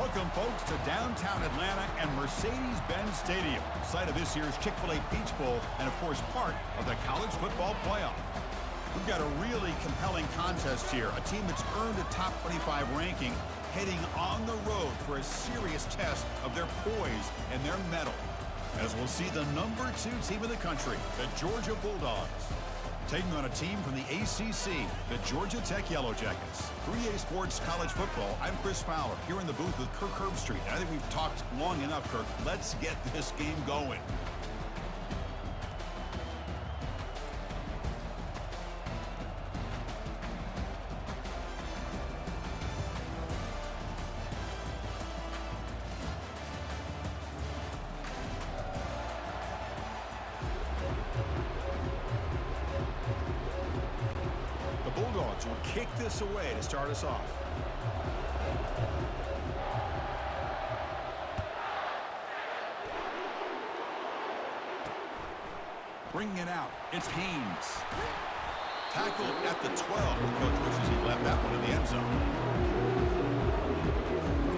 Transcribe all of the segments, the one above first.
Welcome, folks, to downtown Atlanta and Mercedes-Benz Stadium, site of this year's Chick-fil-A Peach Bowl and, of course, part of the college football playoff. We've got a really compelling contest here, a team that's earned a top 25 ranking heading on the road for a serious test of their poise and their mettle, as we'll see the number 2 team in the country, the Georgia Bulldogs, taking on a team from the ACC, the Georgia Tech Yellow Jackets. 3A Sports College Football, I'm Chris Fowler, here in the booth with Kirk Herbstreit. I think we've talked long enough, Kirk. Let's get this game going. Bulldogs will kick this away to start us off. Bringing it out, it's Haynes. Tackled at the 12. The coach wishes he left that one in the end zone.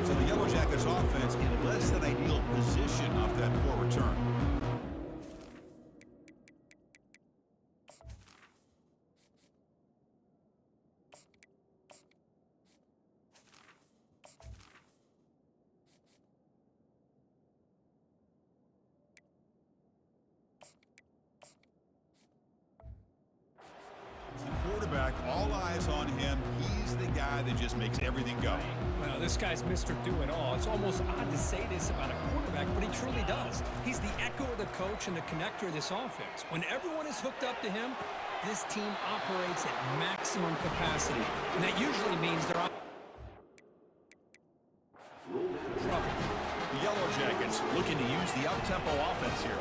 So the Yellow Jackets offense in less than ideal position off that poor return. Quarterback, all eyes on him. He's the guy that just makes everything go. Well, this guy's Mr. Do-It-All. It's almost odd to say this about a quarterback, but he truly does. He's the echo of the coach and the connector of this offense. When everyone is hooked up to him, this team operates at maximum capacity, and that usually means they're on trouble. The Yellow Jackets looking to use the up-tempo offense here.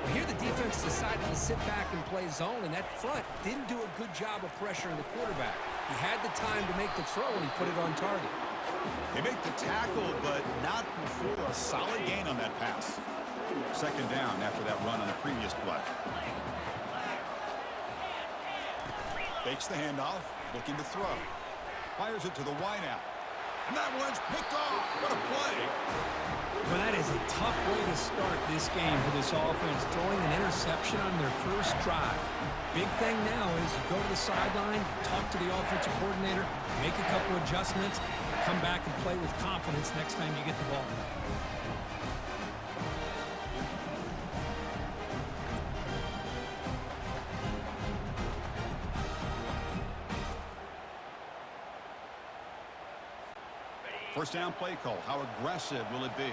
Well, here the defense decided to sit back and play zone, and that front didn't do a good job of pressuring the quarterback. He had the time to make the throw, and he put it on target. They make the tackle, but not before a solid gain on that pass. Second down after that run on the previous play. Fakes the handoff, looking to throw. Fires it to the wideout. And that one's picked off. What a play. Well, that is a tough way to start this game for this offense, throwing an interception on their first drive. Big thing now is you go to the sideline, talk to the offensive coordinator, make a couple adjustments, come back and play with confidence next time you get the ball. First down play call. How aggressive will it be?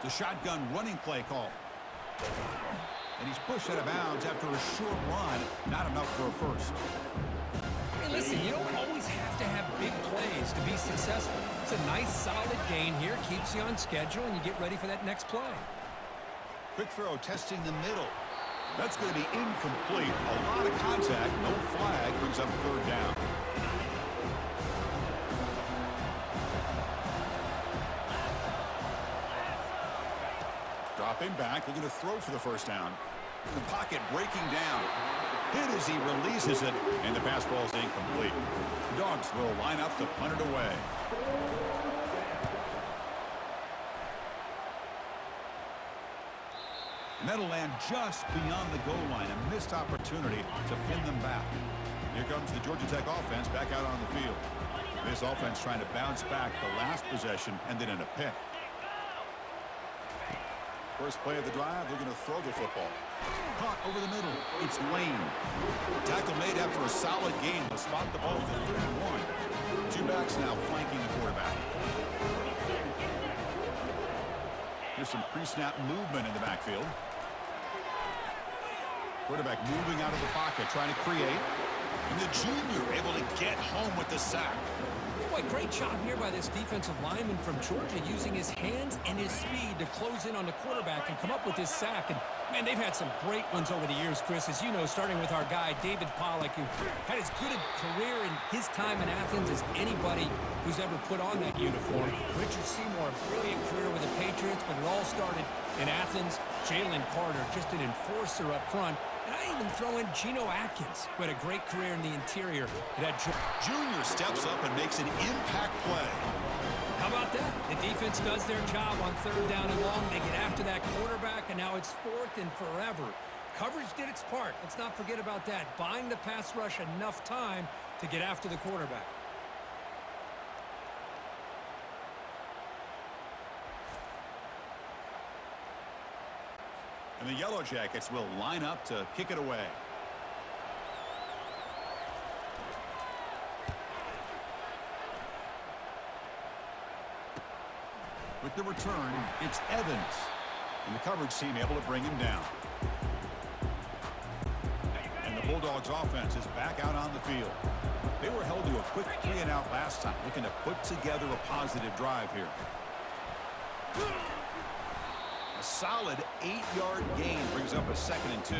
The shotgun running play call. And he's pushed out of bounds after a short run. Not enough for a first. Hey, listen, you don't always have to have big plays to be successful. It's a nice, solid gain here. Keeps you on schedule, and you get ready for that next play. Quick throw, testing the middle. That's going to be incomplete. A lot of contact, no flag, brings up third down. Dropping back, looking to throw for the first down. The pocket breaking down. Hit as he releases it, and the pass ball is incomplete. The Dogs will line up to punt it away. And that'll land just beyond the goal line. A missed opportunity to pin them back. Here comes the Georgia Tech offense back out on the field. This offense trying to bounce back the last possession and then in a pick. First play of the drive, they're going to throw the football. Caught over the middle. It's Lane. Tackle made after a solid gain. They'll spot the ball for 31. Two backs now flanking the quarterback. Here's some pre-snap movement in the backfield. Quarterback moving out of the pocket, trying to create. And the junior able to get home with the sack. Boy, great job here by this defensive lineman from Georgia, using his hands and his speed to close in on the quarterback and come up with this sack. And, man, they've had some great ones over the years, Chris, as you know, starting with our guy, David Pollack, who had as good a career in his time in Athens as anybody who's ever put on that uniform. Richard Seymour, a brilliant career with the Patriots, but it all started in Athens. Jalen Carter, just an enforcer up front. And And I even throw in Geno Atkins, who had a great career in the interior. Junior steps up and makes an impact play. How about that? The defense does their job on 3rd down and long. They get after that quarterback, and now it's 4th and forever. Coverage did its part. Let's not forget about that. Buying the pass rush enough time to get after the quarterback. And the Yellow Jackets will line up to kick it away. With the return, it's Evans. And the coverage team able to bring him down. And the Bulldogs offense is back out on the field. They were held to a quick 3-and-out last time, looking to put together a positive drive here. A solid 8-yard gain brings up a 2nd and 2.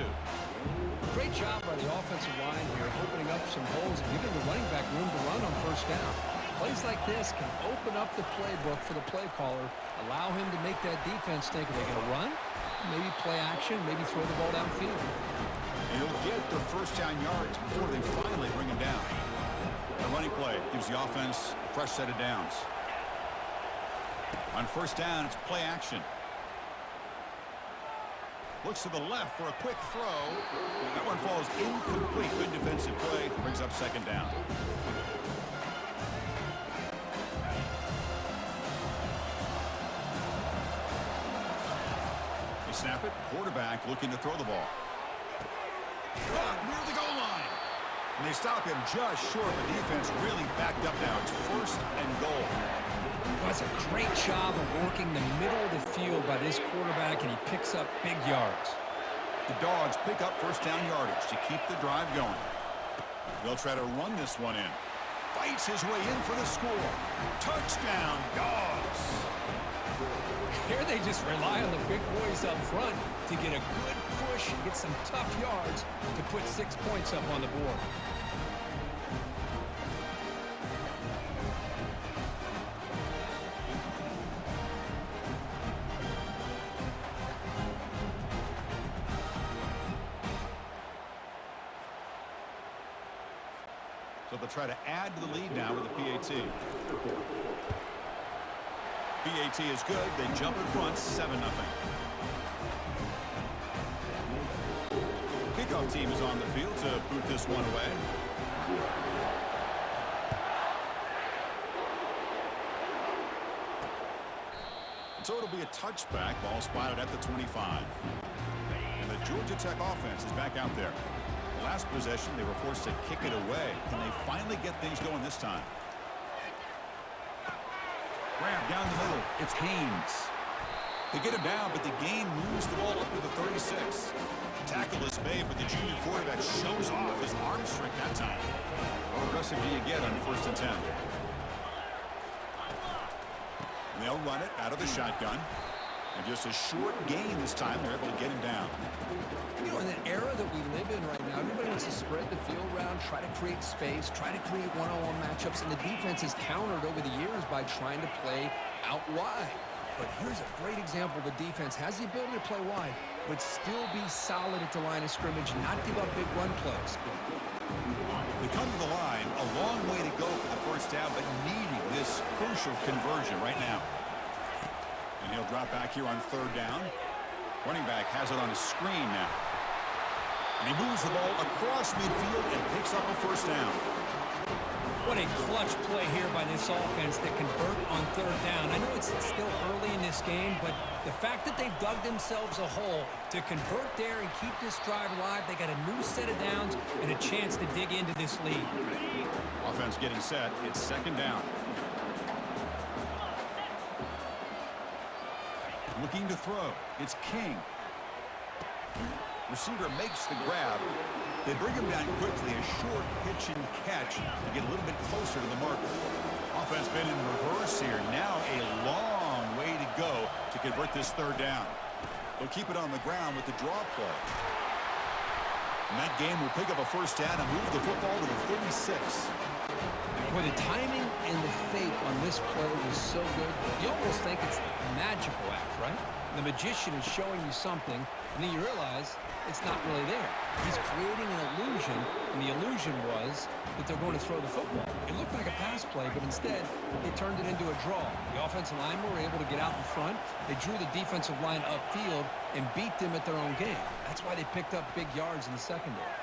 Great job by the offensive line here, opening up some holes and giving the running back room to run on 1st down. Plays like this can open up the playbook for the play caller, allow him to make that defense think, are they going to run? Maybe play action, maybe throw the ball downfield. And he'll get the 1st down yards before they finally bring him down. The running play gives the offense a fresh set of downs. On 1st down, it's play action. Looks to the left for a quick throw. That one falls incomplete. Good defensive play. Brings up 2nd down. They snap it. Quarterback looking to throw the ball. Caught near the goal line. And they stop him just short. The defense really backed up now. It's 1st and goal. That's a great job of working the middle of the field by this quarterback, and he picks up big yards. The Dogs pick up 1st down yardage to keep the drive going. They'll try to run this one in. Fights his way in for the score. Touchdown, Dogs. Here they just rely on the big boys up front to get a good push and get some tough yards to put 6 points up on the board. So they'll try to add to the lead now with the PAT. PAT is good. They jump in front, 7-0. Kickoff team is on the field to boot this one away. So it'll be a touchback. Ball spotted at the 25. And the Georgia Tech offense is back out there. Last possession, they were forced to kick it away. Can they finally get things going this time? Grab down the middle. It's Haynes. They get him down, but the gain moves the ball up to the 36. Tackle is made, but the junior quarterback shows off his arm strength that time. How aggressive do you get on 1st and 10? And they'll run it out of the shotgun. And just a short gain this time, they're able to get him down. You know, in the era that we live in right now, everybody wants to spread the field around, try to create space, try to create one-on-one matchups, and the defense has countered over the years by trying to play out wide. But here's a great example. The defense has the ability to play wide, but still be solid at the line of scrimmage, not give up big run plays. They come to the line, a long way to go for the 1st down, but needing this crucial conversion right now. And he'll drop back here on 3rd down. Running back has it on a screen now. And he moves the ball across midfield and picks up a 1st down. What a clutch play here by this offense to convert on 3rd down. I know it's still early in this game, but the fact that they've dug themselves a hole to convert there and keep this drive alive, they got a new set of downs and a chance to dig into this lead. Offense getting set. It's 2nd down. Looking to throw. It's King. Receiver makes the grab. They bring him down quickly. A short pitch and catch to get a little bit closer to the marker. Offense been in reverse here. Now a long way to go to convert this 3rd down. They'll keep it on the ground with the draw play. And that game will pick up a 1st down and move the football to the 36. Boy, the timing and the fake on this play was so good. You almost think it's magical act, right? The magician is showing you something, and then you realize it's not really there. He's creating an illusion, and the illusion was that they're going to throw the football. It looked like a pass play, but instead, they turned it into a draw. The offensive linemen were able to get out in front. They drew the defensive line upfield and beat them at their own game. That's why they picked up big yards in the secondary.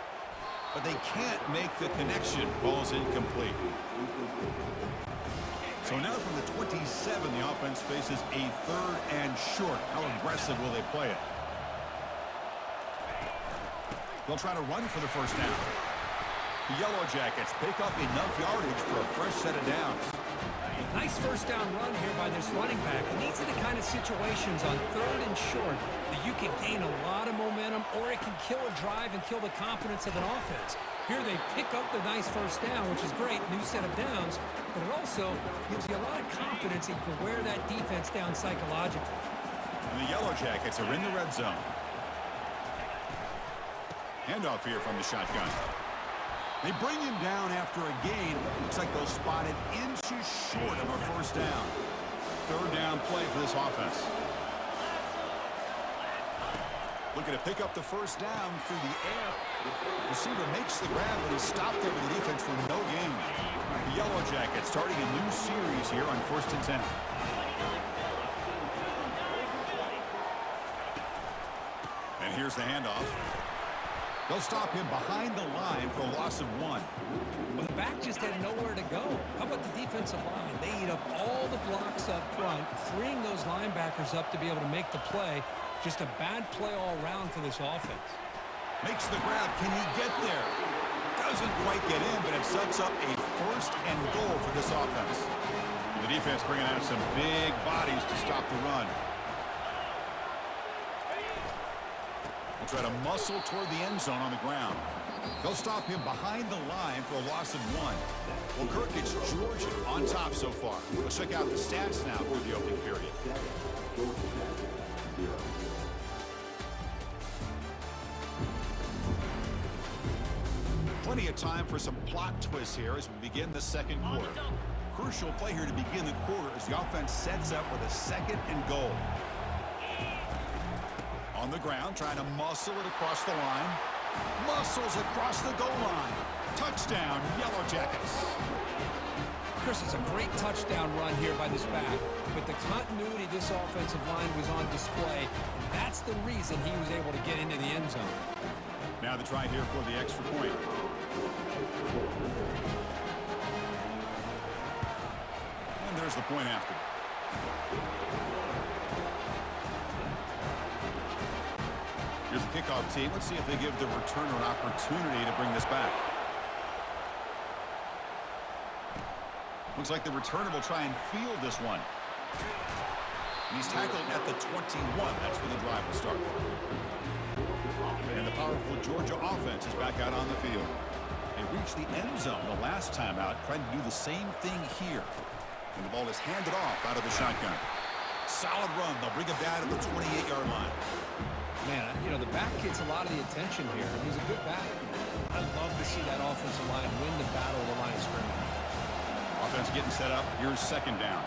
But they can't make the connection. Ball's incomplete. So now from the 27, the offense faces a 3rd and short. How aggressive will they play it? They'll try to run for the first down. The Yellow Jackets pick up enough yardage for a fresh set of downs. Nice first down run here by this running back. And these are the kind of situations on 3rd and short that you can gain a lot of momentum, or it can kill a drive and kill the confidence of an offense. Here they pick up the nice first down, which is great, new set of downs, but it also gives you a lot of confidence that you can wear that defense down psychologically. And the Yellow Jackets are in the red zone. Handoff here from the shotgun. They bring him down after a gain. Looks like they'll spot it inches short of a first down. 3rd down play for this offense. Looking to pick up the first down through the air. Receiver makes the grab, but he's stopped there with the defense for no gain. The Yellow Jackets starting a new series here on 1st and 10. And here's the handoff. They'll stop him behind the line for a loss of 1. Well, the back just had nowhere to go. How about the defensive line? They eat up all the blocks up front, freeing those linebackers up to be able to make the play. Just a bad play all around for this offense. Makes the grab. Can he get there? Doesn't quite get in, but it sets up a 1st and goal for this offense. The defense bringing out some big bodies to stop the run. They'll try to muscle toward the end zone on the ground. They'll stop him behind the line for a loss of 1. Well, Kirk, it's Georgia on top so far. Let's check out the stats now for the opening period. Plenty of time for some plot twists here as we begin the 2nd quarter. Crucial play here to begin the quarter as the offense sets up with a 2nd and goal. On the ground, trying to muscle it across the line. Muscles across the goal line. Touchdown, Yellow Jackets. Chris, it's a great touchdown run here by this back, but the continuity of this offensive line was on display. And that's the reason he was able to get into the end zone. Now the try here for the extra point. And there's the point after. Here's the kickoff team. Let's see if they give the returner an opportunity to bring this back. Looks like the returner will try and field this one. And he's tackled at the 21. That's where the drive will start. And the powerful Georgia offense is back out on the field. They reached the end zone the last time out, trying to do the same thing here. And the ball is handed off out of the shotgun. Solid run. They'll bring it down to the 28-yard line. Man, you know, the back gets a lot of the attention here. He's a good back. I'd love to see that offensive line win the battle of the line of scrimmage. Offense getting set up. Here's 2nd down.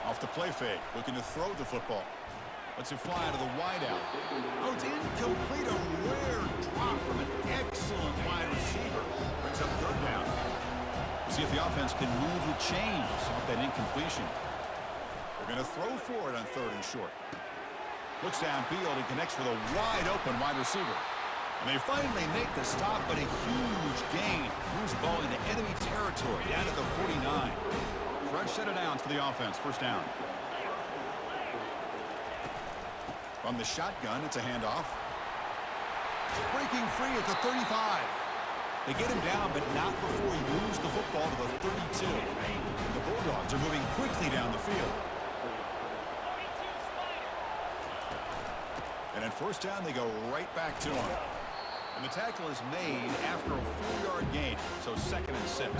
Off the play fake, looking to throw the football. Lets it fly out of the wideout. Oh, it's incomplete. A rare drop from an excellent wide receiver. Brings up 3rd down. We'll see if the offense can move the chains off that incompletion. They're going to throw for it on 3rd and short. Looks downfield and connects with a wide-open wide receiver. And they finally make the stop, but a huge gain. Moves the ball into enemy territory, down to the 49. Fresh set of downs for the offense. First down. From the shotgun, it's a handoff. Breaking free at the 35. They get him down, but not before he moves the football to the 32. The Bulldogs are moving quickly down the field. And at first down, they go right back to him. And the tackle is made after a 4-yard gain, so 2nd and 6.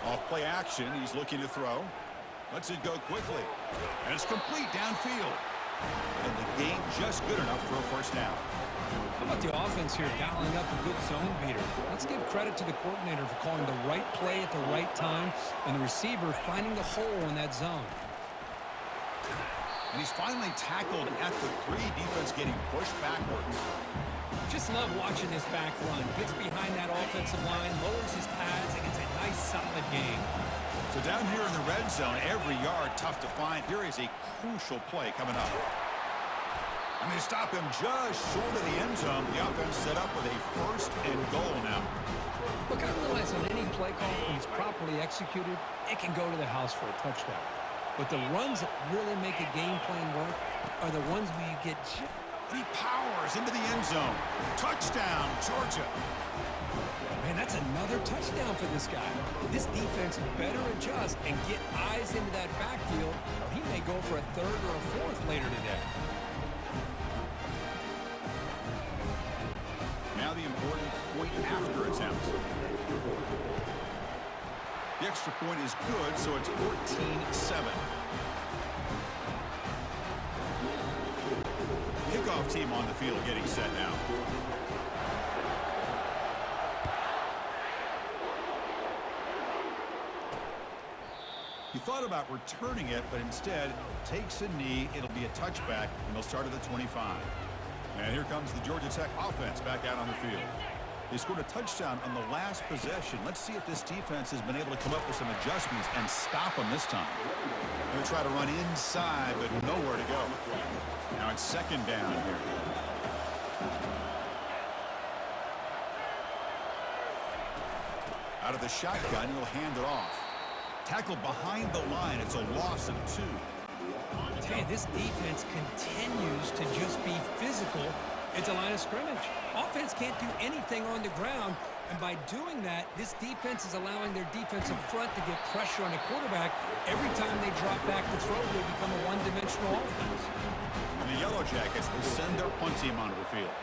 Off play action, he's looking to throw. Lets it go quickly. And it's complete downfield. And the gain just good enough for a first down. How about the offense here dialing up a good zone beater? Let's give credit to the coordinator for calling the right play at the right time and the receiver finding the hole in that zone. And he's finally tackled at the 3. Defense getting pushed backwards. Just love watching this back run. Gets behind that offensive line, lowers his pads, and gets a nice solid gain. So down here in the red zone, every yard tough to find. Here is a crucial play coming up. And they stop him just short of the end zone. The offense set up with a 1st and goal now. Look, I realize on any play call, when it's properly executed, it can go to the house for a touchdown. But the runs that really make a game plan work are the ones where you get... He powers into the end zone. Touchdown, Georgia. Man, that's another touchdown for this guy. This defense better adjust and get eyes into that backfield, or he may go for a 3rd or a 4th later today. Now the important point after attempt. The extra point is good, so it's 14-7. Kickoff team on the field getting set now. He thought about returning it, but instead takes a knee. It'll be a touchback, and they'll start at the 25. And here comes the Georgia Tech offense back out on the field. They scored a touchdown on the last possession. Let's see if this defense has been able to come up with some adjustments and stop them this time. They're going to try to run inside, but nowhere to go. Now it's 2nd down here. Out of the shotgun, he'll hand it off. Tackled behind the line. It's a loss of 2. Hey, this defense continues to just be physical at the line of scrimmage. Offense can't do anything on the ground, and by doing that, this defense is allowing their defensive front to get pressure on the quarterback. Every time they drop back to throw, they become a one-dimensional offense. And the Yellow Jackets will send their punt team onto the field.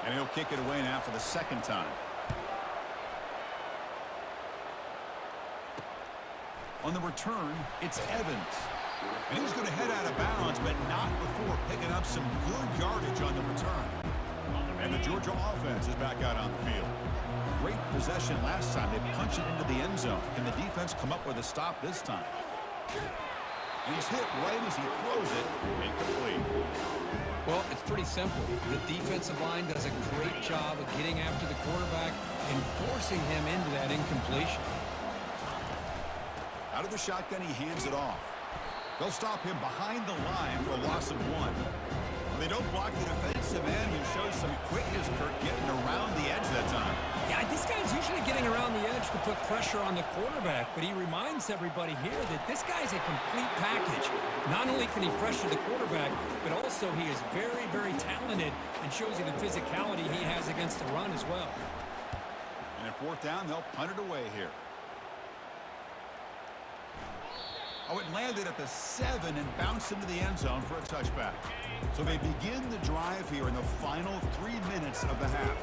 And he'll kick it away now for the 2nd time. On the return, it's Evans. And he's going to head out of bounds, but not before picking up some good yardage on the return. And the Georgia offense is back out on the field. Great possession last time. They punch it into the end zone. Can the defense come up with a stop this time? And he's hit right as he throws it. Incomplete. Well, it's pretty simple. The defensive line does a great job of getting after the quarterback and forcing him into that incompletion. Out of the shotgun, he hands it off. They'll stop him behind the line for a loss of 1. They don't block the defensive end, who shows some quickness, Kirk, getting around the edge that time. Yeah, this guy's usually getting around the edge to put pressure on the quarterback, but he reminds everybody here that this guy's a complete package. Not only can he pressure the quarterback, but also he is very, very talented and shows you the physicality he has against the run as well. And at 4th down, they'll punt it away here. Oh, it landed at the 7 and bounced into the end zone for a touchback. So they begin the drive here in the final 3 minutes of the half.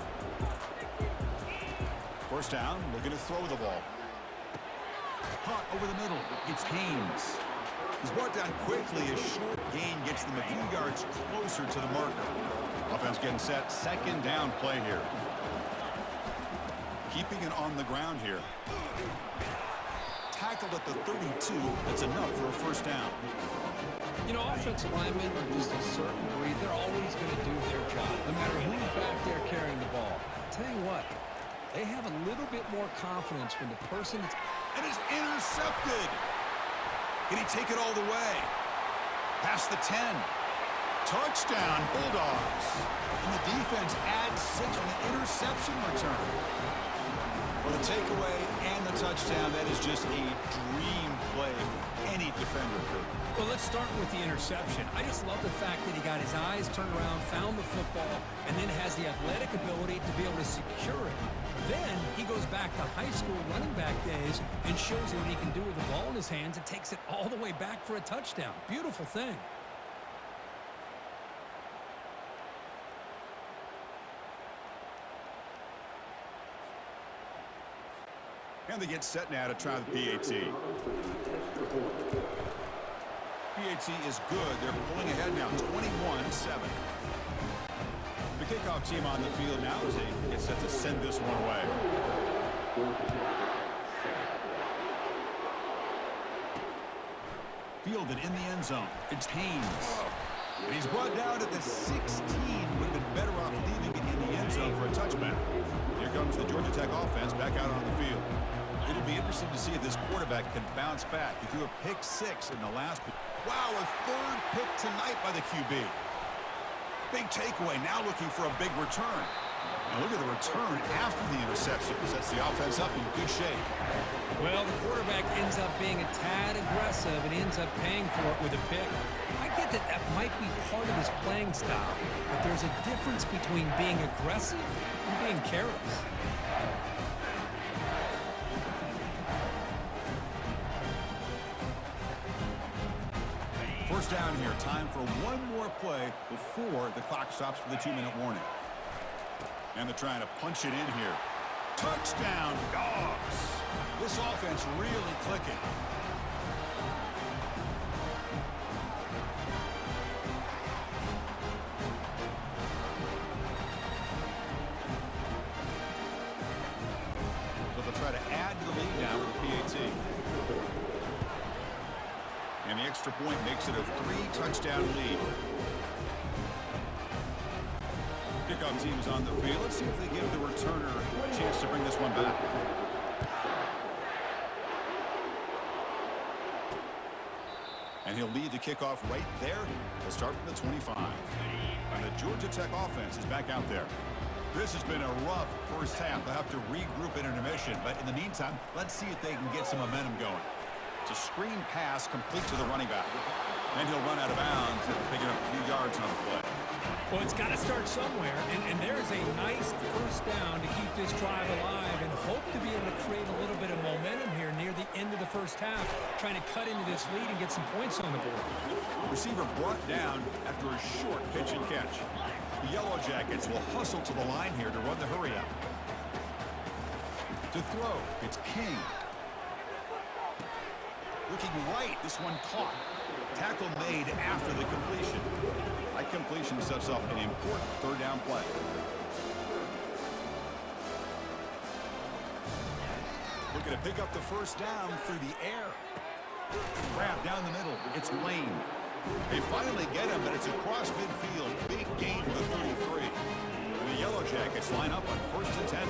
1st down, looking to throw the ball. Caught over the middle. It's Haynes. He's brought down quickly. A short gain gets them a few yards closer to the marker. Offense getting set. 2nd down play here. Keeping it on the ground here. Tackled at the 32. That's enough for a 1st down. You know, offensive linemen are just a certain breed. They're always going to do their job, no matter who's back there carrying the ball. I'll tell you what, they have a little bit more confidence when the person that's... And is intercepted. Can he take it all the way? Past the 10. Touchdown, Bulldogs. And the defense adds 6 on the interception return. For the takeaway and the touchdown, that is just a dream play for any defender could. Well, let's start with the interception. I just love the fact that he got his eyes turned around, found the football, and then has the athletic ability to be able to secure it. Then he goes back to high school running back days and shows you what he can do with the ball in his hands and takes it all the way back for a touchdown. Beautiful thing. And they get set now to try the PAT. PAT is good. They're pulling ahead now, 21-7. The kickoff team on the field now as they get set to send this one away. Fielded in the end zone. It's Haynes. And he's brought down at the 16. Would have been better off leaving it in the end zone for a touchback. Here comes the Georgia Tech offense back out on the field. It'll be interesting to see if this quarterback can bounce back. He threw a pick-6 in the last. Wow, a third pick tonight by the QB. Big takeaway, now looking for a big return. And look at the return after the interception. Sets the offense up in good shape. Well, the quarterback ends up being a tad aggressive and ends up paying for it with a pick. I get that that might be part of his playing style, but there's a difference between being aggressive and being careless. First down here. Time for one more play before the clock stops for the 2-minute warning. And they're trying to punch it in here. Touchdown, Dogs. This offense really clicking. So they'll try to add to the lead now with the PAT. And the extra point makes it a 3-touchdown lead. Kickoff team is on the field. Let's see if they give the returner a chance to bring this one back. And he'll lead the kickoff right there. They'll start from the 25. And the Georgia Tech offense is back out there. This has been a rough first half. They'll have to regroup in intermission. But in the meantime, let's see if they can get some momentum going. It's a screen pass complete to the running back. And he'll run out of bounds after picking up a few yards on the play. Well, it's got to start somewhere, and there's a nice first down to keep this drive alive and hope to be able to create a little bit of momentum here near the end of the first half, trying to cut into this lead and get some points on the board. Receiver brought down after a short pitch and catch. The Yellow Jackets will hustle to the line here to run the hurry up. To throw, it's King. Looking right, this one caught. Tackle made after the completion. That completion sets up an important third down play. Looking to pick up the first down through the air. Grab down the middle. It's Lane. They finally get him, but it's across midfield. Big gain to the 33. And the Yellow Jackets line up on 1st and 10.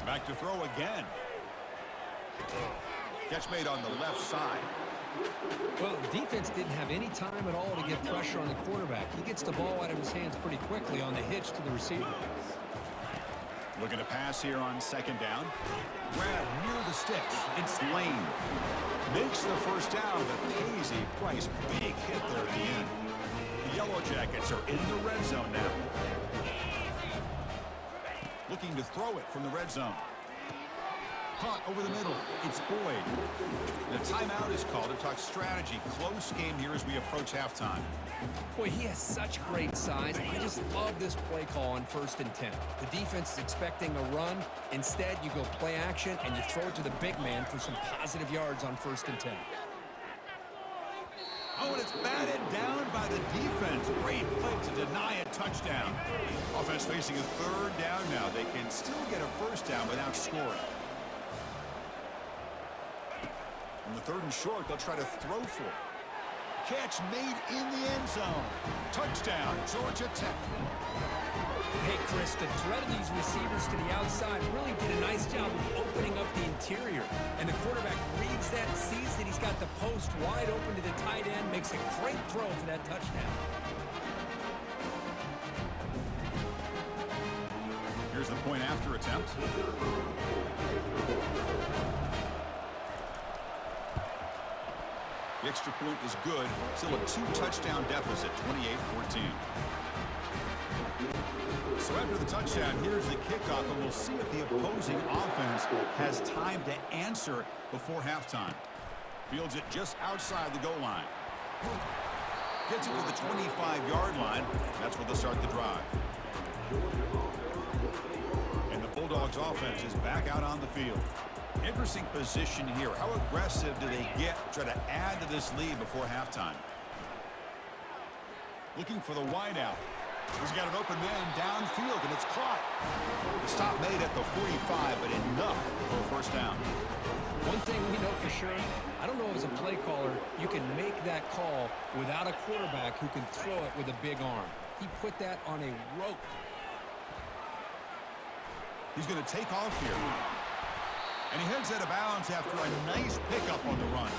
Back to throw again. Catch made on the left side. Well, the defense didn't have any time at all to get pressure on the quarterback. He gets the ball out of his hands pretty quickly on the hitch to the receiver. Looking to pass here on 2nd down. Grab near the sticks. It's Lane. Makes the first down, but pays a price. Big hit there at the end. The Yellow Jackets are in the red zone now. Looking to throw it from the red zone. Caught over the middle. It's Boyd. The timeout is called to talk strategy. Close game here as we approach halftime. Boy, he has such great size. I just love this play call on 1st and 10. The defense is expecting a run. Instead, you go play action, and you throw it to the big man for some positive yards on 1st and 10. Oh, and it's batted down by the defense. Great play to deny a touchdown. Offense facing a 3rd down now. They can still get a first down without scoring. On the 3rd and short, they'll try to throw for it. Catch made in the end zone. Touchdown, Georgia Tech. Hey, Chris, the threat of these receivers to the outside really did a nice job of opening up the interior. And the quarterback reads that, sees that he's got the post wide open to the tight end, makes a great throw for that touchdown. Here's the point after attempt. The extra point is good. Still a 2-touchdown deficit, 28-14. So after the touchdown, here's the kickoff, and we'll see if the opposing offense has time to answer before halftime. Fields it just outside the goal line. Gets it to the 25-yard line. That's where they'll start the drive. And the Bulldogs offense is back out on the field. Interesting position here. How aggressive do they get to try to add to this lead before halftime? Looking for the wideout. He's got an open man downfield, and it's caught. The stop made at the 45, but enough for a first down. One thing we know for sure, I don't know as a play caller, you can make that call without a quarterback who can throw it with a big arm. He put that on a rope. He's going to take off here. And he heads out of bounds after a nice pickup on the run.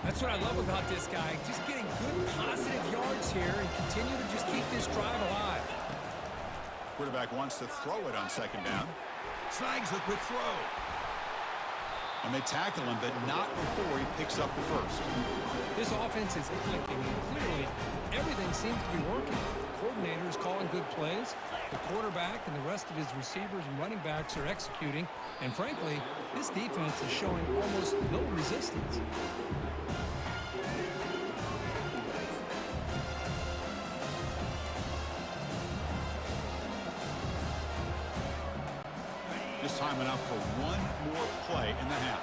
That's what I love about this guy. Just getting good positive yards here and continue to just keep this drive alive. Quarterback wants to throw it on second down. Snags the quick throw. And they tackle him, but not before he picks up the first. This offense is clicking, and clearly everything seems to be working. The coordinator is calling good plays. The quarterback and the rest of his receivers and running backs are executing. And frankly, this defense is showing almost no resistance. Just time enough for one more play in the half.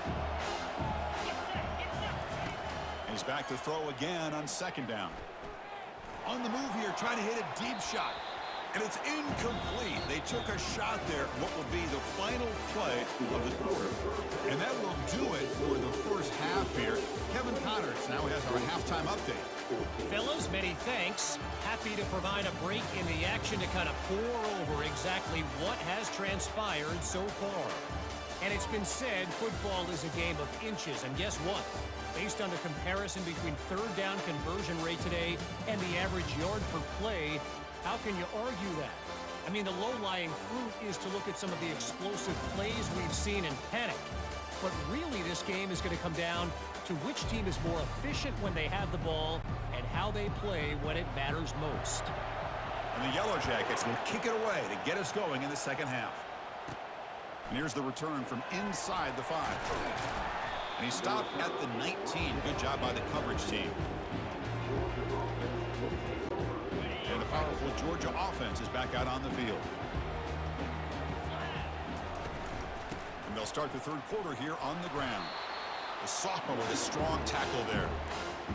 And he's back to throw again on second down. On the move here, trying to hit a deep shot. And it's incomplete. They took a shot there, what will be the final play of the quarter. And that will do it for the first half here. Kevin Connors now has our halftime update. Fellas, many thanks. Happy to provide a break in the action to kind of pour over exactly what has transpired so far. And it's been said football is a game of inches. And guess what? Based on the comparison between third down conversion rate today and the average yard per play, how can you argue that? I mean, the low-lying fruit is to look at some of the explosive plays we've seen and panic. But really, this game is going to come down to which team is more efficient when they have the ball and how they play when it matters most. And the Yellow Jackets will kick it away to get us going in the second half. And here's the return from inside the 5. And he stopped at the 19. Good job by the coverage team. And the powerful Georgia offense is back out on the field. And they'll start the third quarter here on the ground. The sophomore with a strong tackle there.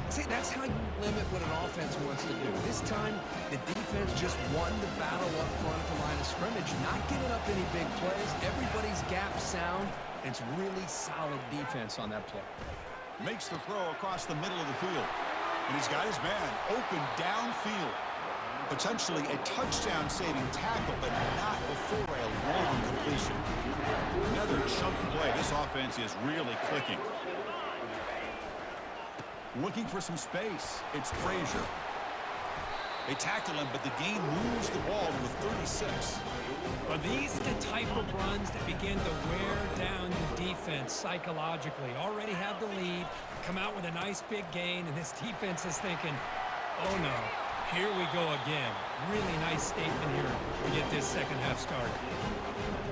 See, that's how you limit what an offense wants to do. This time, the defense just won the battle up front at the line of scrimmage, not giving up any big plays. Everybody's gap sound. It's really solid defense on that play. Makes the throw across the middle of the field. And he's got his man open downfield. Potentially a touchdown-saving tackle, but not before a long completion. Another chunk play. This offense is really clicking. Looking for some space. It's Frazier. They tackle him, but the game moves the ball to the 36. Are these the type of runs that begin to wear down the defense psychologically? Already have the lead, come out with a nice big gain, and this defense is thinking, oh no, here we go again. Really nice statement here to get this second half started.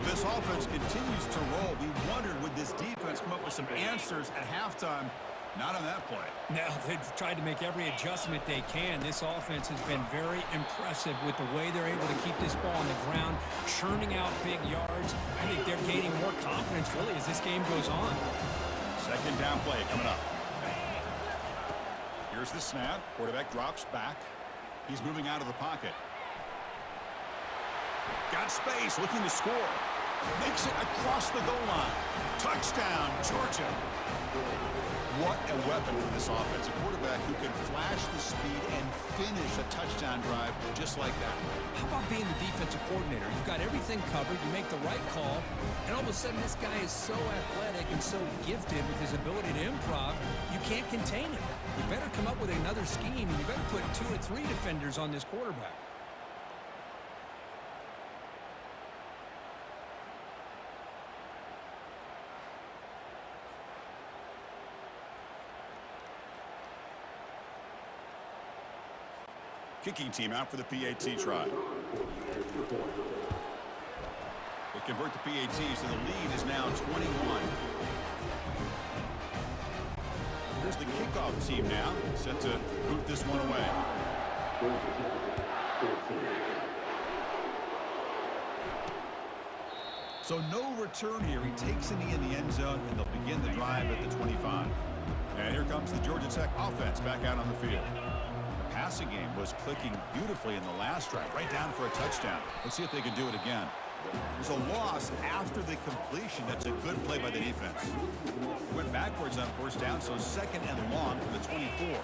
This offense continues to roll. We wondered, would this defense come up with some answers at halftime? Not on that play. Now, they've tried to make every adjustment they can. This offense has been very impressive with the way they're able to keep this ball on the ground, churning out big yards. I think they're gaining more confidence, really, as this game goes on. Second down play coming up. Here's the snap. Quarterback drops back. He's moving out of the pocket. Got space, looking to score. Makes it across the goal line. Touchdown, Georgia. What a weapon for this offense. A quarterback who can flash the speed and finish a touchdown drive just like that. How about being the defensive coordinator? You've got everything covered. You make the right call. And all of a sudden, this guy is so athletic and so gifted with his ability to improv, you can't contain him. You better come up with another scheme, and you better put 2 or 3 defenders on this quarterback. Kicking team out for the PAT try. They convert the PAT, so the lead is now 21. Here's the kickoff team now, set to boot this one away. So no return here. He takes it in the end zone, and they'll begin the drive at the 25. And here comes the Georgia Tech offense back out on the field. Pass passing game was clicking beautifully in the last drive, right down for a touchdown. Let's see if they can do it again. There's a loss after the completion. That's a good play by the defense. Went backwards on first down, so second and long for the 24.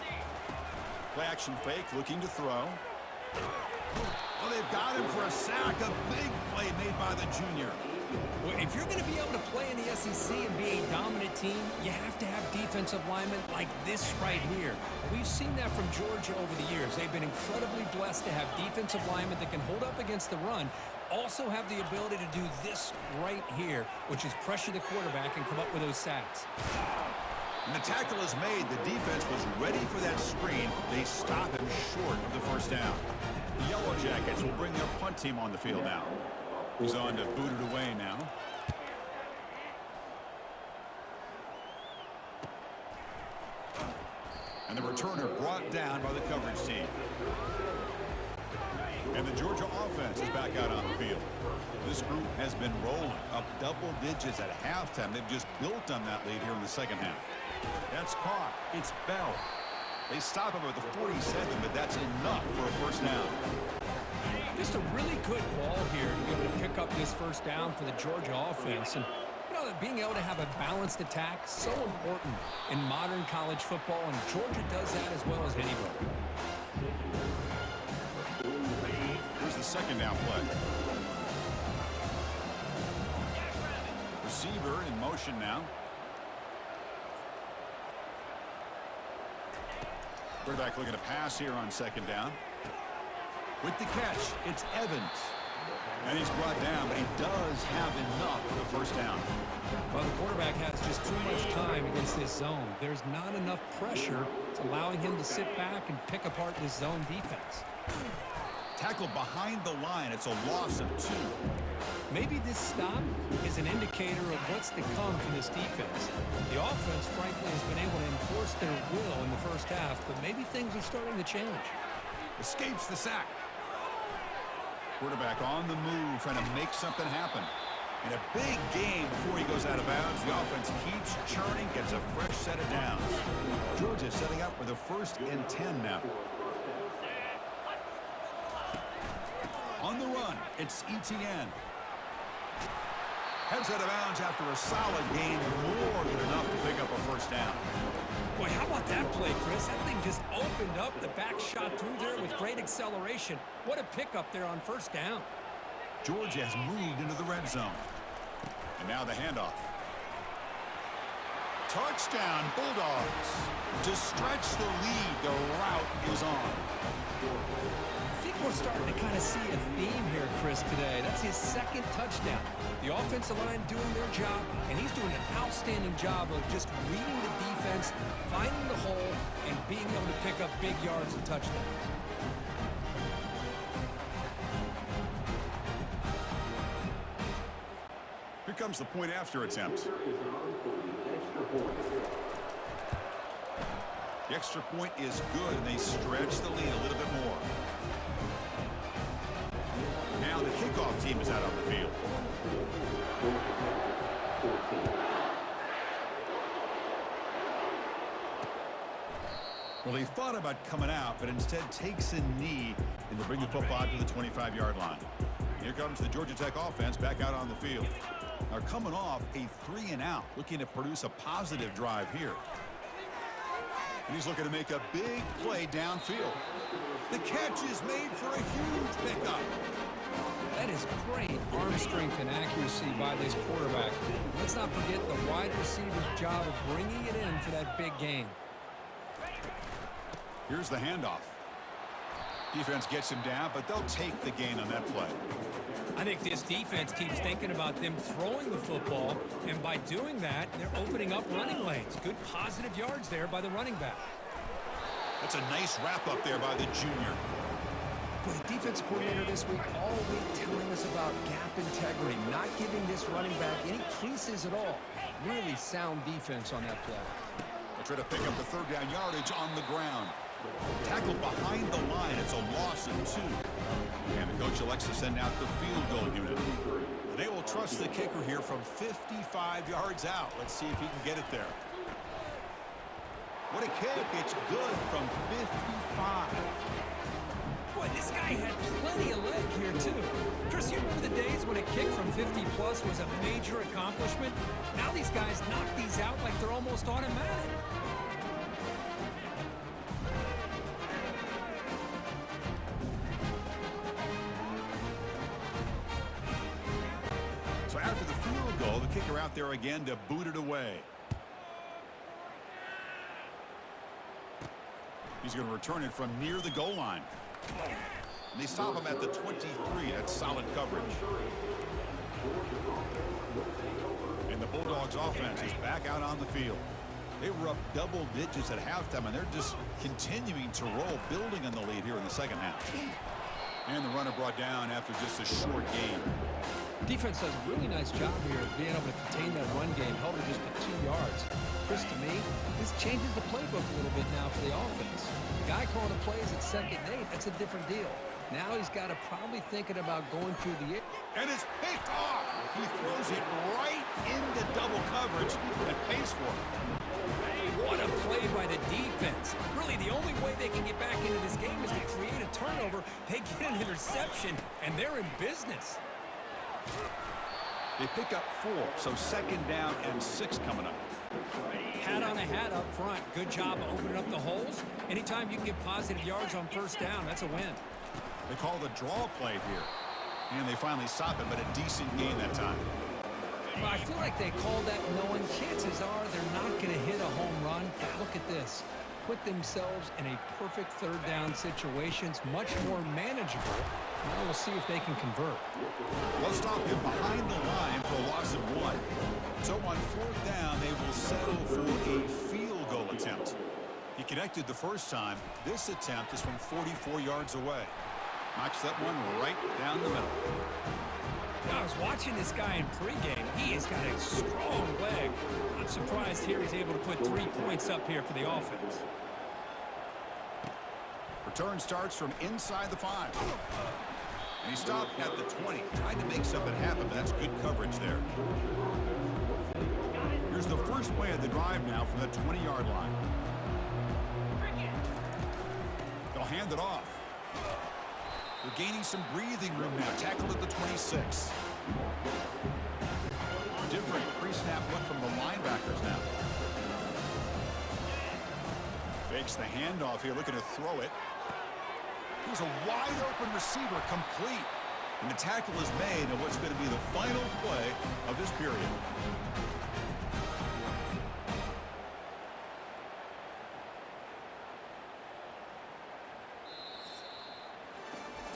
Play action fake, looking to throw. Oh, they've got him for a sack. A big play made by the junior. Well, if you're going to be able to play in the SEC and be a dominant team, you have to have defensive linemen like this right here. We've seen that from Georgia over the years. They've been incredibly blessed to have defensive linemen that can hold up against the run, also have the ability to do this right here, which is pressure the quarterback and come up with those sacks. And the tackle is made. The defense was ready for that screen. They stop him short of the first down. The Yellow Jackets will bring their punt team on the field now. He's on to boot it away now. And the returner brought down by the coverage team. And the Georgia offense is back out on the field. This group has been rolling up double digits at halftime. They've just built on that lead here in the second half. That's caught. It's Bell. They stop him at the 47, but that's enough for a first down. Just a really good ball here to be able to pick up this first down for the Georgia offense. And, you know, being able to have a balanced attack, so important in modern college football, and Georgia does that as well as anybody. Here's the second down play. Receiver in motion now. Quarterback looking to pass here on second down. With the catch, it's Evans. And he's brought down, but he does have enough for the first down. Well, the quarterback has just too much time against this zone. There's not enough pressure. It's allowing him to sit back and pick apart this zone defense. Tackled behind the line. It's a loss of 2. Maybe this stop is an indicator of what's to come for this defense. The offense, frankly, has been able to enforce their will in the first half, but maybe things are starting to change. Escapes the sack. Quarterback on the move, trying to make something happen. In a big game before he goes out of bounds, the offense keeps churning, gets a fresh set of downs. Georgia setting up for the 1st and 10 now. On the run, it's Etienne. Heads out of bounds after a solid gain, more than enough to pick up a first down. Boy, how about that play, Chris? That thing just opened up. The back shot through there with great acceleration. What a pickup there on first down. Georgia has moved into the red zone. And now the handoff. Touchdown, Bulldogs. To stretch the lead, the route is on. I think we're starting to kind of see a theme here, Chris, today. That's his second touchdown. The offensive line doing their job, and he's doing an outstanding job of just reading the defense, finding the hole, and being able to pick up big yards and touchdowns. Here comes the point after attempt. The extra point is good, and they stretch the lead a little bit more. Now the kickoff team is out on the field. Well, he thought about coming out, but instead takes a knee and will bring the football to the 25-yard line. Here comes the Georgia Tech offense back out on the field. They're coming off a 3-and-out, looking to produce a positive drive here. And he's looking to make a big play downfield. The catch is made for a huge pickup. That is great arm strength and accuracy by this quarterback. Let's not forget the wide receiver's job of bringing it in for that big gain. Here's the handoff. Defense gets him down, but they'll take the gain on that play. I think this defense keeps thinking about them throwing the football, and by doing that, they're opening up running lanes. Good positive yards there by the running back. That's a nice wrap-up there by the junior. Well, the defense coordinator this week all week telling us about gap integrity, not giving this running back any creases at all. Really sound defense on that play. They try to pick up the third down yardage on the ground. Tackled behind the line. It's a loss of 2. And the coach elects to send out the field goal unit. They will trust the kicker here from 55 yards out. Let's see if he can get it there. What a kick. It's good from 55. Boy, this guy had plenty of leg here, too. Chris, you remember the days when a kick from 50-plus was a major accomplishment? Now these guys knock these out like they're almost automatic. So after the field goal, the kicker out there again to boot it away. He's going to return it from near the goal line. And they stop him at the 23. That's solid coverage. And the Bulldogs offense is back out on the field. They were up double digits at halftime, and they're just continuing to roll, building on the lead here in the second half. And the runner brought down after just a short game. Defense does a really nice job here of being able to contain that run game, held it just to 2 yards. Chris, to me, this changes the playbook a little bit now for the offense. The guy calling the plays at 2nd and 8, that's a different deal. Now he's got to probably thinking about going through the air. And it's picked off. He throws it right into double coverage and pays for it. What a play by the defense. Really, the only way they can get back into this game is to create a turnover. They get an interception, and they're in business. They pick up 4, so 2nd down and 6 coming up. Hat on a hat up front. Good job opening up the holes. Anytime you can get positive yards on 1st down, that's a win. They call the draw play here. And they finally stop it, but a decent gain that time. Well, I feel like they call that knowing chances are they're not going to hit a home run. But look at this. Put themselves in a perfect 3rd down situations, much more manageable. Now we'll see if they can convert. They'll stop him behind the line for a loss of 1. So on 4th down, they will settle for a field goal attempt. He connected the first time. This attempt is from 44 yards away. Knocks that one right down the middle. I was watching this guy in pregame. He has got a strong leg. I'm surprised here he's able to put 3 points up here for the offense. Return starts from inside the 5. And he stopped at the 20. Tried to make something happen, but that's good coverage there. Here's the first play of the drive now from the 20-yard line. They'll hand it off. They're gaining some breathing room now. Tackled at the 26. Different pre-snap look from the linebackers now. Fakes the handoff here, looking to throw it. Here's a wide-open receiver, complete. And the tackle is made on what's going to be the final play of this period.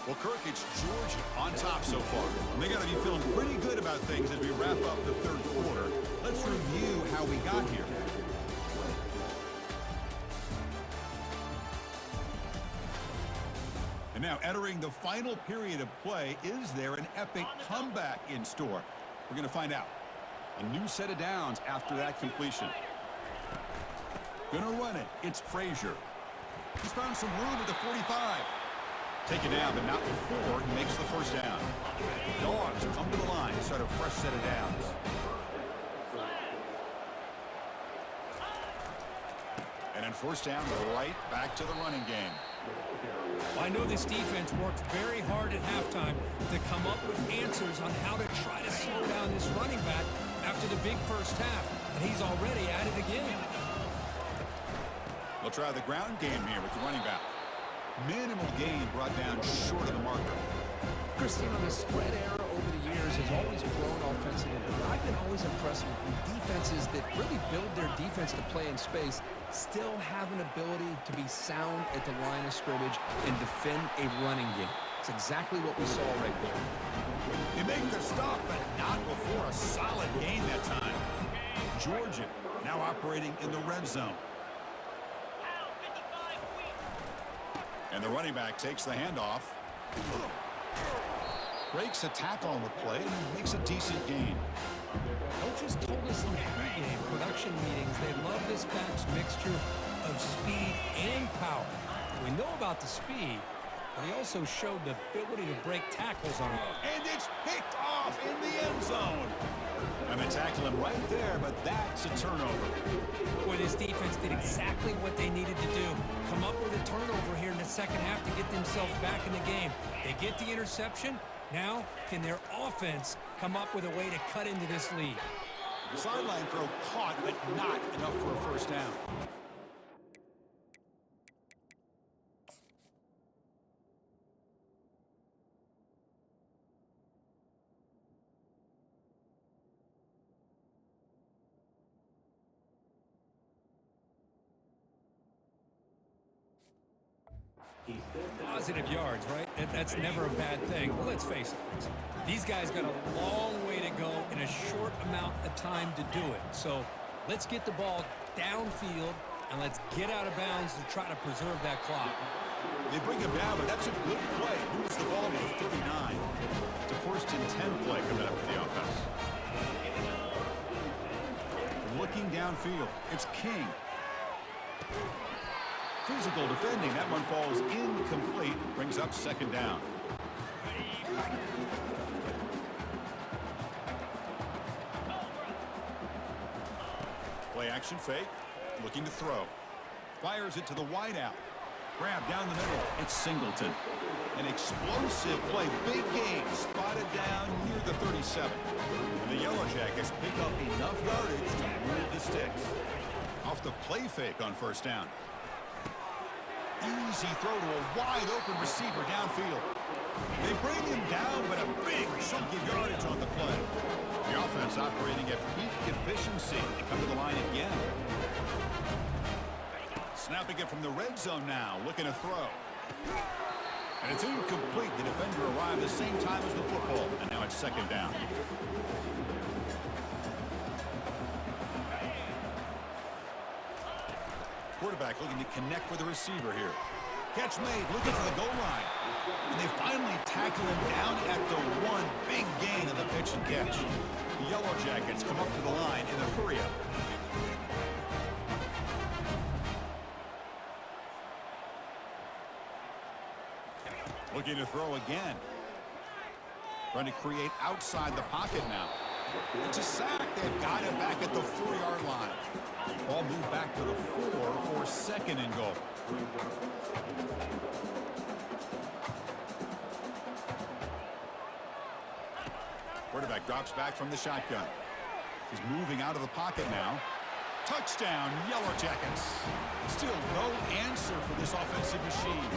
Well, Kirk, it's Georgia on top so far. And they got to be feeling pretty good about things as we wrap up the 3rd quarter. Let's review how we got here. And now entering the final period of play, is there an epic comeback in store? We're going to find out. A new set of downs after that completion. Going to run it. It's Frazier. He's found some room at the 45. Taken down, but not before he makes the first down. Dogs come to the line, start a fresh set of downs. And then first down, right back to the running game. I know this defense worked very hard at halftime to come up with answers on how to try to slow down this running back after the big first half, and he's already at it again. They'll try the ground game here with the running back. Minimal gain brought down short of the marker. Christine, the spread era over the years has always grown offensively. I've been always impressed with defenses that really build their defense to play in space, still have an ability to be sound at the line of scrimmage and defend a running game. It's exactly what we saw right there. They make the stop, but not before a solid gain that time. Georgia now operating in the red zone. And the running back takes the handoff. Breaks a tackle on the play and makes a decent gain. Coaches told us in pregame production meetings they love this back's mixture of speed and power. We know about the speed, but he also showed the ability to break tackles on it. And it's picked off in the end zone. And they tackle him right there, but that's a turnover. Boy, this defense did exactly what they needed to do. Come up with a turnover here in the second half to get themselves back in the game. They get the interception. Now, can their offense come up with a way to cut into this lead? Sideline throw caught, but not enough for a first down. Positive yards, right? That's never a bad thing. Well, let's face it. These guys got a long way to go in a short amount of time to do it. So let's get the ball downfield, and let's get out of bounds to try to preserve that clock. They bring him down, but that's a good play. Moves the ball to the 39. It's a 1st and 10 play coming up for the offense. Looking downfield, it's King. Physical defending. That one falls incomplete. Brings up 2nd down. Play action fake. Looking to throw. Fires it to the wideout. Grab down the middle. It's Singleton. An explosive play. Big game. Spotted down near the 37. And the Yellow Jackets pick up enough yardage to move the sticks. Off the play fake on 1st down. Easy throw to a wide-open receiver downfield. They bring him down, but a big chunk of yardage on the play. The offense operating at peak efficiency. They come to the line again. Snapping it from the red zone now, looking to throw. And it's incomplete. The defender arrived the same time as the football, and now it's 2nd down. Quarterback looking to connect with the receiver here. Catch made, looking for the goal line. And they finally tackle him down at the 1. Big gain of the pitch and catch. The Yellow Jackets come up to the line in a hurry-up. Looking to throw again. Trying to create outside the pocket now. It's a sack. They've got him back at the 4-yard line. Ball moved back to the 4 for 2nd and goal. Quarterback drops back from the shotgun. He's moving out of the pocket now. Touchdown, Yellow Jackets. Still no answer for this offensive machine.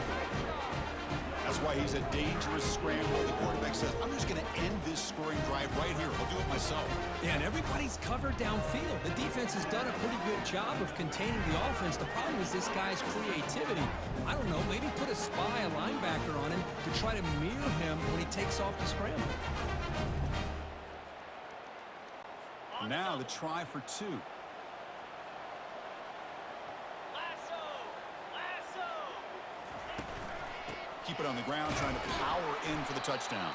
That's why he's a dangerous scrambler. The quarterback says, I'm just going to end this scoring drive right here. I'll do it myself. Yeah, and everybody's covered downfield. The defense has done a pretty good job of containing the offense. The problem is this guy's creativity. I don't know, maybe put a spy, a linebacker on him to try to mirror him when he takes off the scramble. Now the try for 2. Keep it on the ground, trying to power in for the touchdown.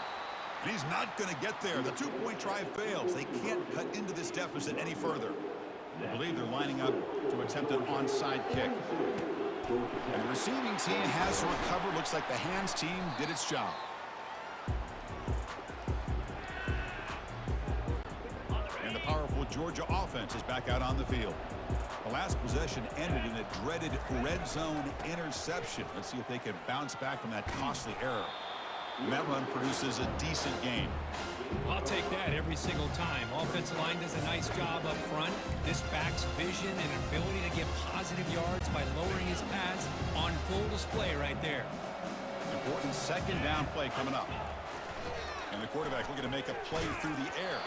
And he's not going to get there. The 2-point try fails. They can't cut into this deficit any further. I believe they're lining up to attempt an onside kick. And the receiving team has to recover. Looks like the hands team did its job. And the powerful Georgia offense is back out on the field. The last possession ended in a dreaded red zone interception. Let's see if they can bounce back from that costly error. And that run produces a decent gain. I'll take that every single time. Offensive line does a nice job up front. This back's vision and ability to get positive yards by lowering his pads on full display right there. Important 2nd down play coming up. And the quarterback looking to make a play through the air.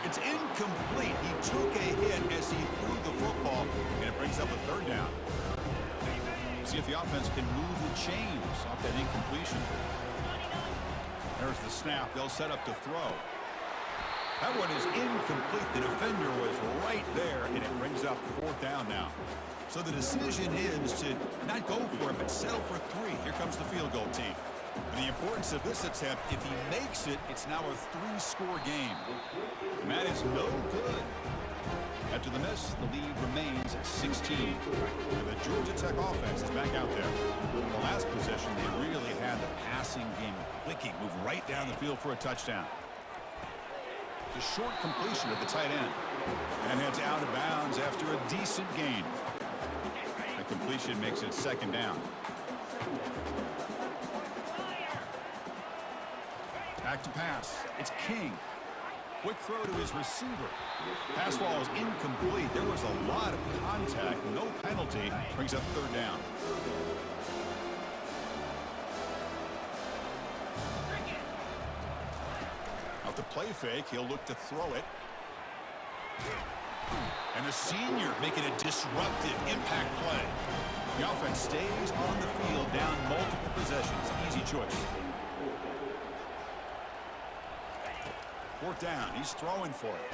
It's incomplete. He took a hit as he threw the football, and it brings up a 3rd down. See if the offense can move the chains off that incompletion. There's the snap. They'll set up to throw. That one is incomplete. The defender was right there, and it brings up 4th down now. So the decision is to not go for it, but settle for 3. Here comes the field goal team. And the importance of this attempt, if he makes it, it's now a 3-score game. And that is no good. After the miss, the lead remains at 16. And the Georgia Tech offense is back out there. The last possession, they really had the passing game clicking, moved right down the field for a touchdown. The short completion of the tight end. And heads out of bounds after a decent gain. The completion makes it second down. Back to pass. It's King. Quick throw to his receiver. Pass ball is incomplete. There was a lot of contact. No penalty. Brings up third down. Off the play fake, he'll look to throw it. And the senior making a disruptive impact play. The offense stays on the field down multiple possessions. Easy choice. Fourth down. He's throwing for it.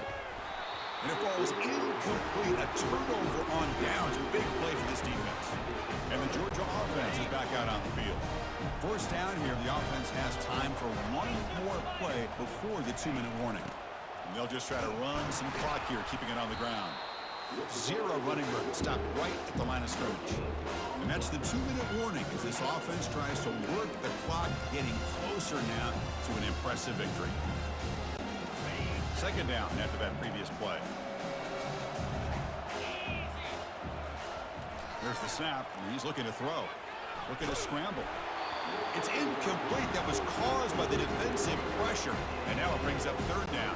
And it falls incomplete. A turnover on downs. Big play for this defense. And the Georgia offense is back out on the field. First down here, the offense has time for one more play before the 2-minute warning. And they'll just try to run some clock here, keeping it on the ground. Zero running room. Stopped right at the line of scrimmage. And that's the 2-minute warning as this offense tries to work the clock, getting closer now to an impressive victory. Second down after that previous play. There's the snap, and he's looking to throw. Looking to scramble. It's incomplete. That was caused by the defensive pressure. And now it brings up third down.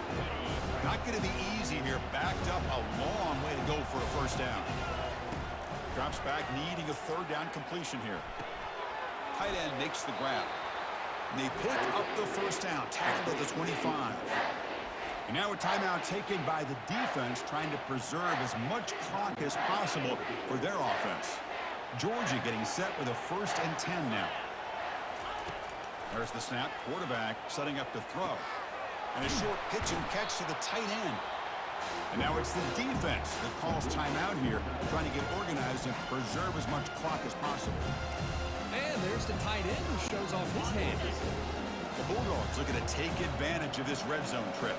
Not going to be easy here. Backed up a long way to go for a first down. Drops back, needing a third down completion here. Tight end makes the grab. And they pick up the first down. Tackled at the 25. And now a timeout taken by the defense, trying to preserve as much clock as possible for their offense. Georgia getting set with a 1st and 10 now. There's the snap. Quarterback setting up to throw. And a short pitch and catch to the tight end. And now it's the defense that calls timeout here, trying to get organized and preserve as much clock as possible. And there's the tight end who shows off his hands. The Bulldogs looking to take advantage of this red zone trip.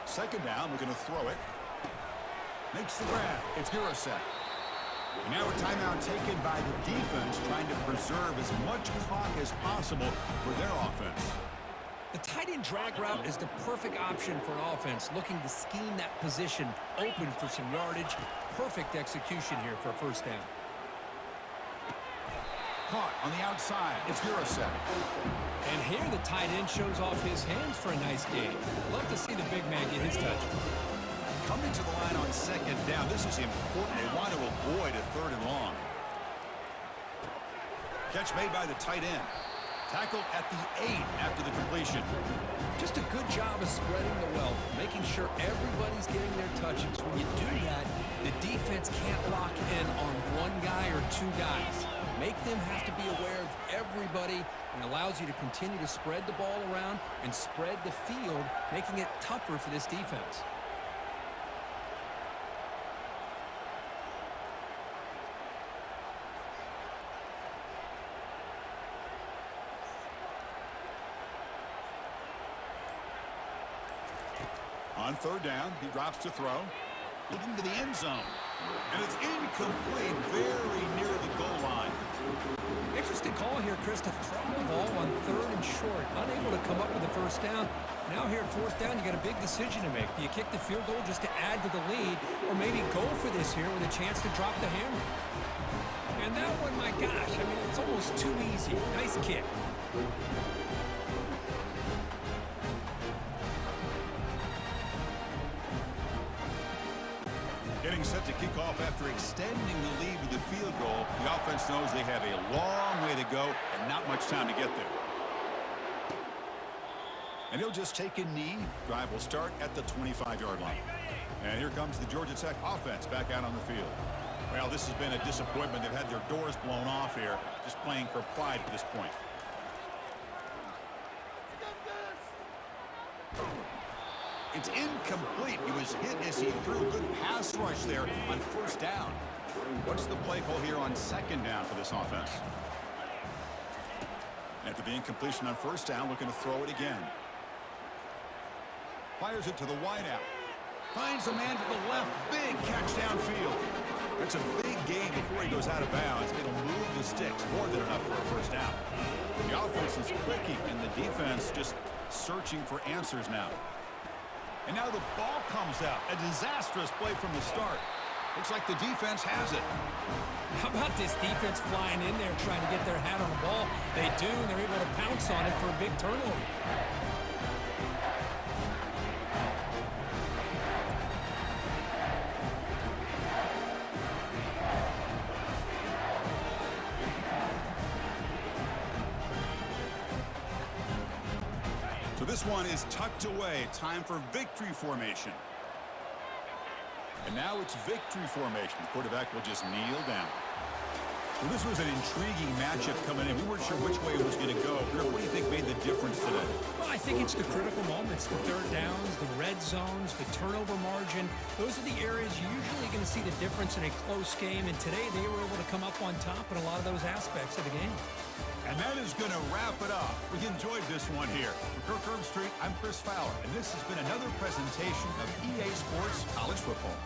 Second down, looking to throw it. Makes the grab. It's Gurasek. And now a timeout taken by the defense, trying to preserve as much clock as possible for their offense. The tight end drag route is the perfect option for an offense looking to scheme that position open for some yardage. Perfect execution here for a first down. Caught on the outside. It's Gurasek. And here the tight end shows off his hands for a nice game. Love to see the big man get his touch. Coming to the line on second down. This is important. They want to avoid a third and long. Catch made by the tight end. Tackled at the 8 after the completion. Just a good job of spreading the wealth, making sure everybody's getting their touches. When you do that, the defense can't lock in on one guy or two guys. Make them have to be aware of everybody, and allows you to continue to spread the ball around and spread the field, making it tougher for this defense. On third down, he drops to throw. Looking to the end zone. And it's incomplete, very near the goal line. Interesting call here, Chris, to throw the ball on third and short. Unable to come up with a first down. Now here at fourth down, you got a big decision to make. Do you kick the field goal just to add to the lead, or maybe go for this here with a chance to drop the hammer? And that one, my gosh, I mean, it's almost too easy. Nice kick. Getting set to kick off after extending the lead with the field goal. The offense knows they have a long way to go and not much time to get there. And he'll just take a knee. Drive will start at the 25-yard line. And here comes the Georgia Tech offense back out on the field. Well, this has been a disappointment. They've had their doors blown off here, just playing for pride at this point. It's incomplete. He was hit as he threw a good pass rush there on first down. What's the play call here on second down for this offense? After the incompletion on first down, looking to throw it again. Fires it to the wideout. Finds the man to the left. Big catch downfield. That's a big gain before he goes out of bounds. It'll move the sticks. More than enough for a first down. The offense is clicking, and the defense just searching for answers now. And now the ball comes out. A disastrous play from the start. Looks like the defense has it. How about this defense flying in there trying to get their hat on the ball? They do, and they're able to pounce on it for a big turnover. So this one is tucked away. Time for victory formation. And now it's victory formation. The quarterback will just kneel down. Well, this was an intriguing matchup coming in. We weren't sure which way it was going to go. Kirk, what do you think made the difference today? Well, I think it's the critical moments, the third downs, the red zones, the turnover margin. Those are the areas you're usually going to see the difference in a close game. And today they were able to come up on top in a lot of those aspects of the game. And that is going to wrap it up. We enjoyed this one here. For Kirk Herbstreit, I'm Chris Fowler, and this has been another presentation of EA Sports College Football.